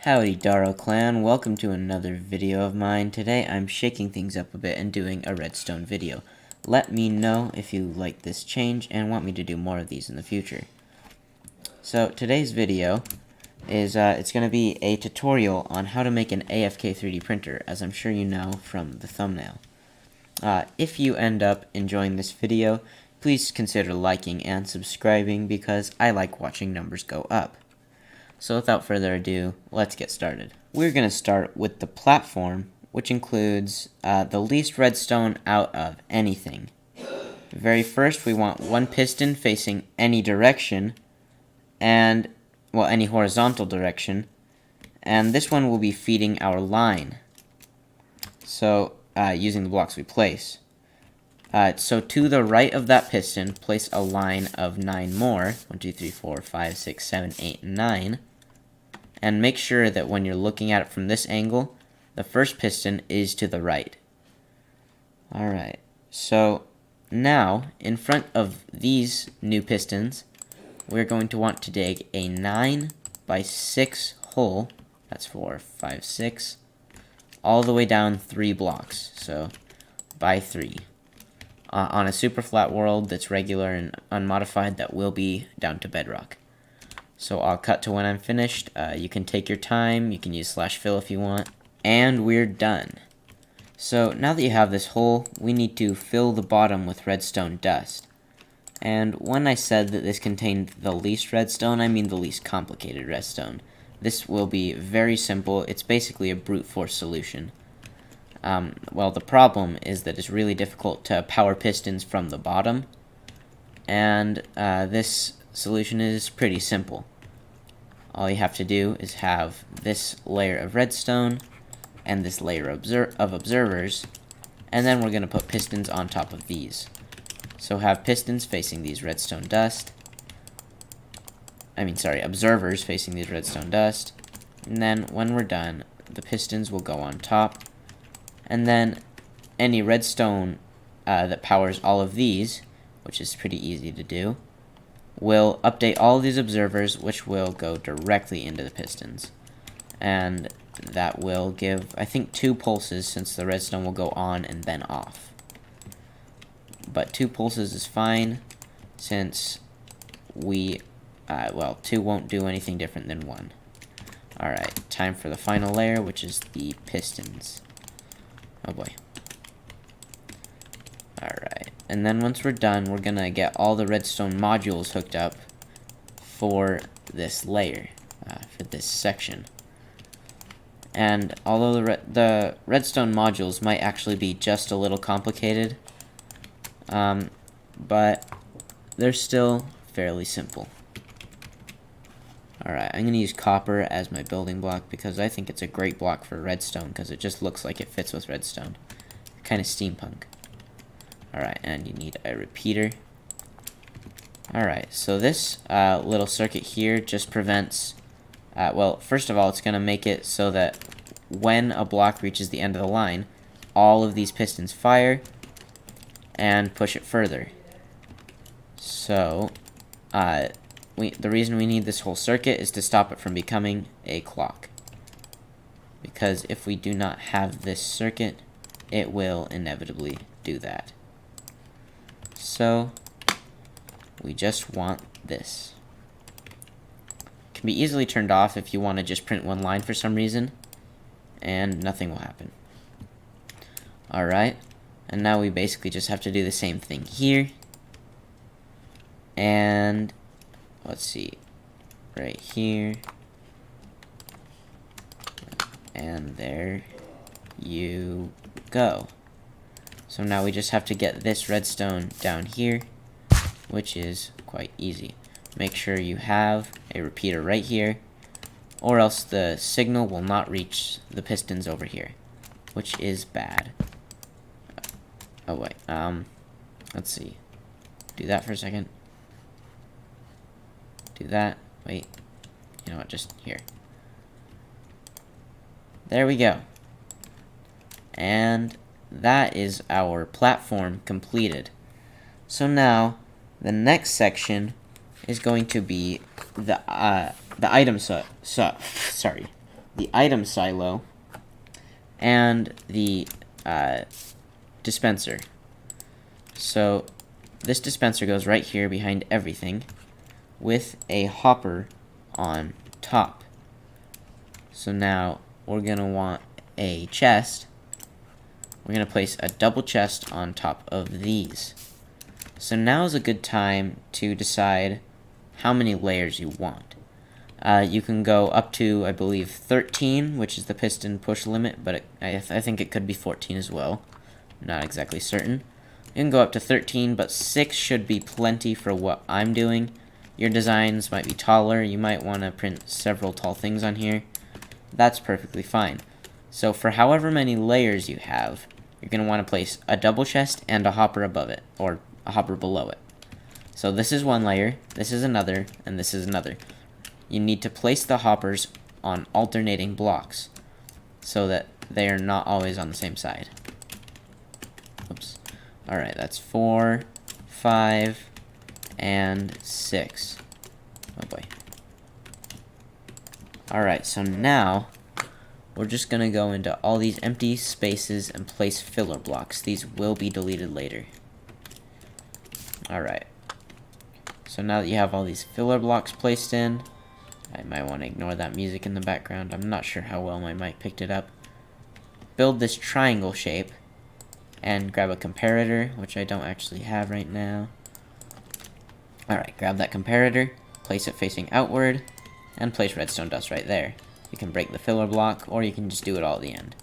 Howdy Daro Clan, welcome to another video of mine. Today I'm shaking things up a bit and doing a redstone video. Let me know if you like this change and want me to do more of these in the future. So today's video is it's going to be a tutorial on how to make an AFK 3D printer, as I'm sure you know from the thumbnail. If you end up enjoying this video, please consider liking and subscribing because I like watching numbers go up. So without further ado, let's get started. We're going to start with the platform, which includes the least redstone out of anything. Very first, we want one piston facing any direction, and, well, any horizontal direction, and this one will be feeding our line. So, using the blocks we place. So to the right of that piston, place a line of 9 more, 1, 2, 3, 4, 5, 6, 7, 8, 9, and make sure that when you're looking at it from this angle, the first piston is to the right. Alright, so now, in front of these new pistons, we're going to want to dig a 9 by 6 hole, that's 4, 5, 6, all the way down 3 blocks, so by 3. On a super flat world that's regular and unmodified, that will be down to bedrock. So I'll cut to when I'm finished. You can take your time, you can use /fill if you want, and we're done. So now that you have this hole, we need to fill the bottom with redstone dust. And when I said that this contained the least redstone, I mean the least complicated redstone. This will be very simple. It's basically a brute force solution. Well, the problem is that it's really difficult to power pistons from the bottom, and this solution is pretty simple. All you have to do is have this layer of redstone and this layer of observers, and then we're going to put pistons on top of these. So have pistons facing these redstone dust. Observers facing these redstone dust. And then when we're done, the pistons will go on top. And then any redstone that powers all of these, which is pretty easy to do, will update all of these observers, which will go directly into the pistons. And that will give, I think, 2 pulses, since the redstone will go on and then off. But 2 pulses is fine, since we, 2 won't do anything different than 1. Alright, time for the final layer, which is the pistons. Oh boy. Alright, and then once we're done, we're gonna get all the redstone modules hooked up for this layer, for this section. And although the redstone modules might actually be just a little complicated, but they're still fairly simple. Alright, I'm going to use copper as my building block because I think it's a great block for redstone because it just looks like it fits with redstone. Kind of steampunk. Alright, and you need a repeater. Alright, so this little circuit here just prevents, well, first of all, it's going to make it so that when a block reaches the end of the line, all of these pistons fire and push it further. So, the reason we need this whole circuit is to stop it from becoming a clock. Because if we do not have this circuit, it will inevitably do that. So, we just want this. It can be easily turned off if you want to just print one line for some reason, and nothing will happen. Alright, and now we basically just have to do the same thing here. And let's see, right here, and there you go. So now we just have to get this redstone down here, which is quite easy. Make sure you have a repeater right here, or else the signal will not reach the pistons over here, which is bad. Oh wait, let's see, do that for a second. Do that. Wait. You know what? Just here. There we go. And that is our platform completed. So now, the next section is going to be the item sorry. the item silo, and the dispenser. So this dispenser goes right here behind everything with a hopper on top. So now we're going to want a chest. We're going to place a double chest on top of these. So now is a good time to decide how many layers you want. You can go up to, I believe, 13, which is the piston push limit, but I think it could be 14 as well. Not exactly certain. You can go up to 13, but 6 should be plenty for what I'm doing. Your designs might be taller. You might want to print several tall things on here. That's perfectly fine. So for however many layers you have, you're going to want to place a double chest and a hopper above it, or a hopper below it. So this is one layer, this is another, and this is another. You need to place the hoppers on alternating blocks so that they are not always on the same side. Oops. Alright, that's 4, 5, and 6. Oh boy. Alright, so now we're just going to go into all these empty spaces and place filler blocks. These will be deleted later. Alright. So now that you have all these filler blocks placed in, I might want to ignore that music in the background. I'm not sure how well my mic picked it up. Build this triangle shape and grab a comparator, which I don't actually have right now. Alright, grab that comparator, place it facing outward, and place redstone dust right there. You can break the filler block, or you can just do it all at the end.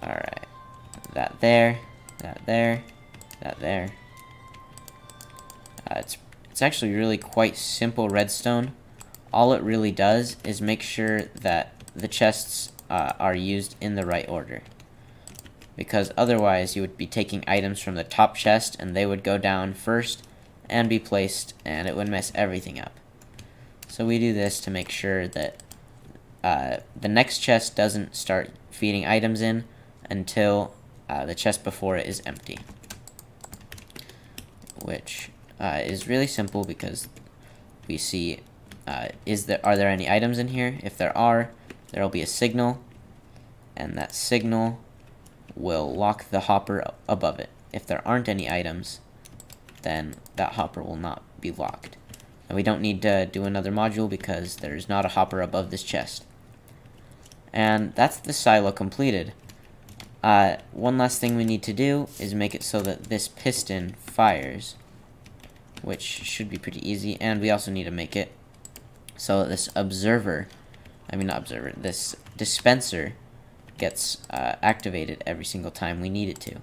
Alright, that there, that there, that there. It's actually really quite simple redstone. All it really does is make sure that the chests are used in the right order. Because otherwise you would be taking items from the top chest and they would go down first and be placed, and it would mess everything up. So we do this to make sure that the next chest doesn't start feeding items in until the chest before it is empty. Which is really simple because we see, are there any items in here? If there are, there will be a signal, and that signal will lock the hopper above it. If there aren't any items, then that hopper will not be locked. And we don't need to do another module because there's not a hopper above this chest. And that's the silo completed. One last thing we need to do is make it so that this piston fires, which should be pretty easy, and we also need to make it so that this this dispenser gets activated every single time we need it to.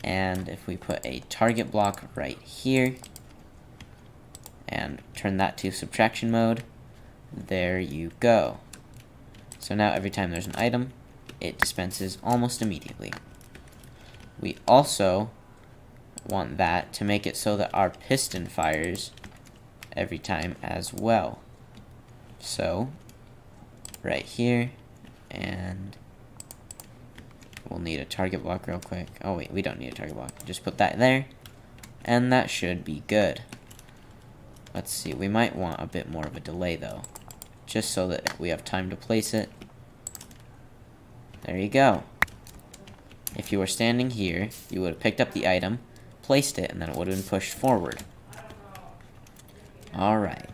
And if we put a target block right here and turn that to subtraction mode, there you go. So now every time there's an item, it dispenses almost immediately. We also want that to make it so that our piston fires every time as well. So right here, and we'll need a target block real quick. Oh wait, we don't need a target block. Just put that there, and that should be good. Let's see, we might want a bit more of a delay though, just so that we have time to place it. There you go. If you were standing here, you would have picked up the item, placed it, and then it would have been pushed forward. Alright.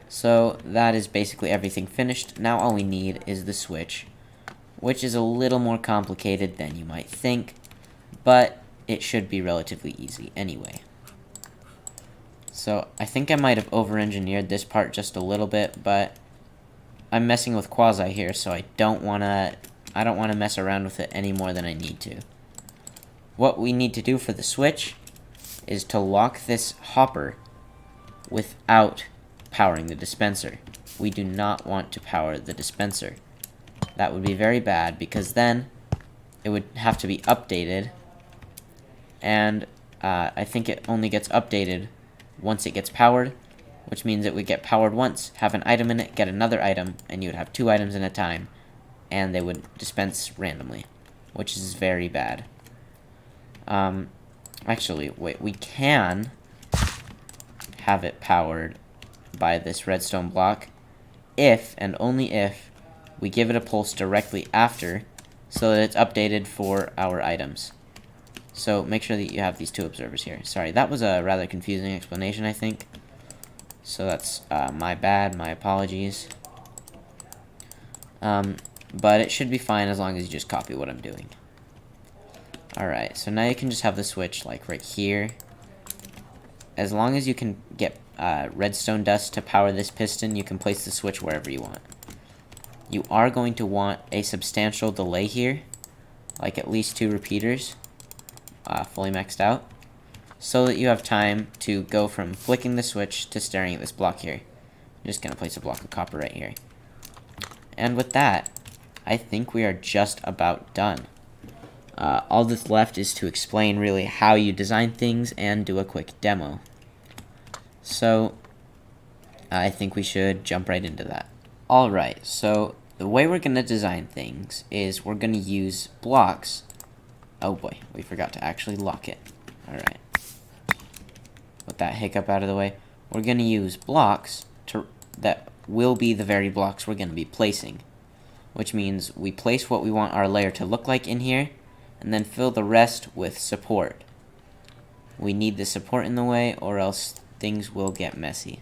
So that is basically everything finished. Now all we need is the switch, which is a little more complicated than you might think, but it should be relatively easy anyway. So I think I might have over-engineered this part just a little bit, but I'm messing with quasi here, so I don't want to mess around with it any more than I need to. What we need to do for the switch is to lock this hopper without powering the dispenser. We do not want to power the dispenser. That would be very bad because then it would have to be updated, and I think it only gets updated once it gets powered, which means it would get powered once, have an item in it, get another item, and you would have 2 items in a time, and they would dispense randomly, which is very bad. Actually, wait, we can have it powered by this redstone block, if, and only if, we give it a pulse directly after, so that it's updated for our items. So make sure that you have these two observers here. Sorry, that was a rather confusing explanation, I think. So that's my bad, my apologies. But it should be fine as long as you just copy what I'm doing. Alright, so now you can just have the switch like right here. As long as you can get redstone dust to power this piston, you can place the switch wherever you want. You are going to want a substantial delay here, like at least 2 repeaters, fully maxed out, so that you have time to go from flicking the switch to staring at this block here. I'm just going to place a block of copper right here. And with that, I think we are just about done. All that's left is to explain really how you design things and do a quick demo. So, I think we should jump right into that. Alright, so the way we're going to design things is we're going to use blocks. Oh boy, we forgot to actually lock it. Alright. With that hiccup out of the way, we're going to use blocks that will be the very blocks we're going to be placing. Which means we place what we want our layer to look like in here, and then fill the rest with support. We need the support in the way, or else things will get messy.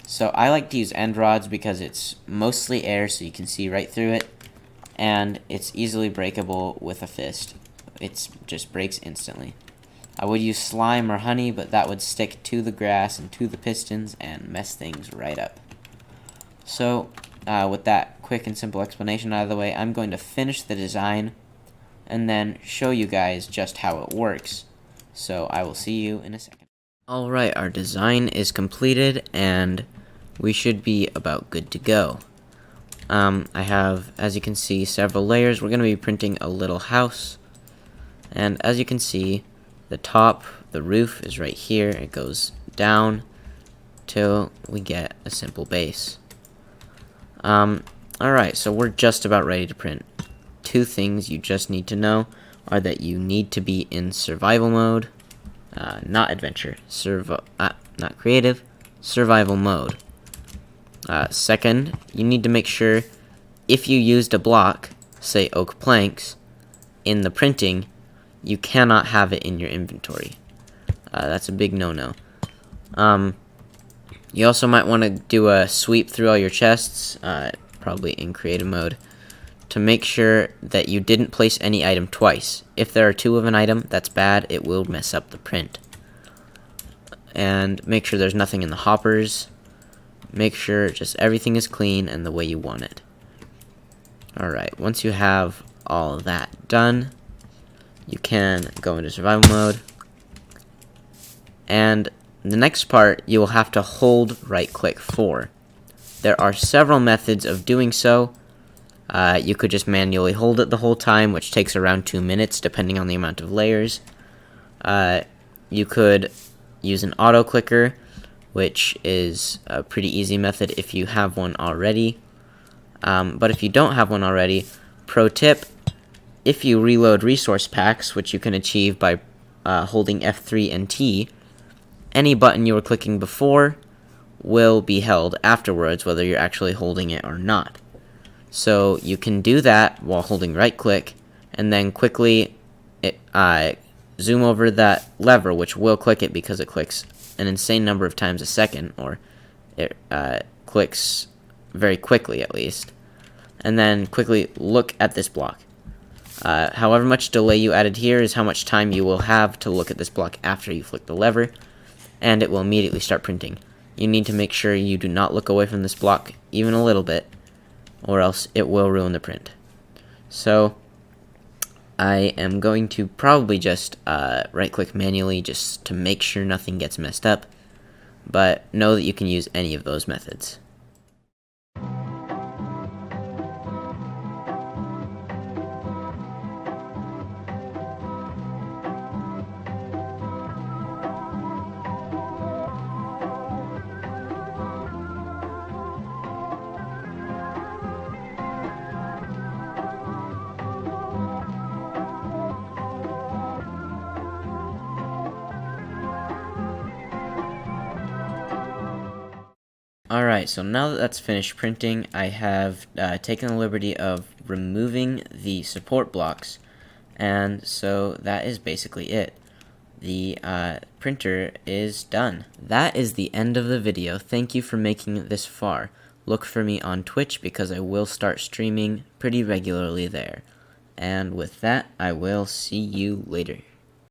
So I like to use end rods because it's mostly air, so you can see right through it, and it's easily breakable with a fist. It just breaks instantly. I would use slime or honey, but that would stick to the grass and to the pistons and mess things right up. So, with that quick and simple explanation out of the way, I'm going to finish the design and then show you guys just how it works. So I will see you in a second. Alright, our design is completed and we should be about good to go. I have, as you can see, several layers. We're going to be printing a little house. And as you can see, the top, the roof is right here. It goes down till we get a simple base. Alright, so we're just about ready to print. 2 things you just need to know are that you need to be in survival mode, not adventure, not creative, survival mode. Second, you need to make sure if you used a block, say oak planks, in the printing, you cannot have it in your inventory. That's a big no-no. You also might want to do a sweep through all your chests, probably in creative mode, to make sure that you didn't place any item twice. If there are 2 of an item, that's bad. It will mess up the print. And make sure there's nothing in the hoppers. Make sure just everything is clean and the way you want it. Alright, once you have all of that done, you can go into survival mode. And the next part, you will have to hold right-click for. There are several methods of doing so. You could just manually hold it the whole time, which takes around 2 minutes, depending on the amount of layers. You could use an auto-clicker, which is a pretty easy method if you have one already. But if you don't have one already, pro tip, if you reload resource packs, which you can achieve by holding F3 and T, any button you were clicking before will be held afterwards, whether you're actually holding it or not. So you can do that while holding right-click, and then quickly zoom over that lever, which will click it because it clicks an insane number of times a second, or it clicks very quickly at least, and then quickly look at this block. However much delay you added here is how much time you will have to look at this block after you flick the lever, and it will immediately start printing. You need to make sure you do not look away from this block even a little bit, or else it will ruin the print. So I am going to probably just right-click manually just to make sure nothing gets messed up, but know that you can use any of those methods. Alright, so now that that's finished printing, I have taken the liberty of removing the support blocks, and so that is basically it. The printer is done. That is the end of the video. Thank you for making it this far. Look for me on Twitch because I will start streaming pretty regularly there. And with that, I will see you later.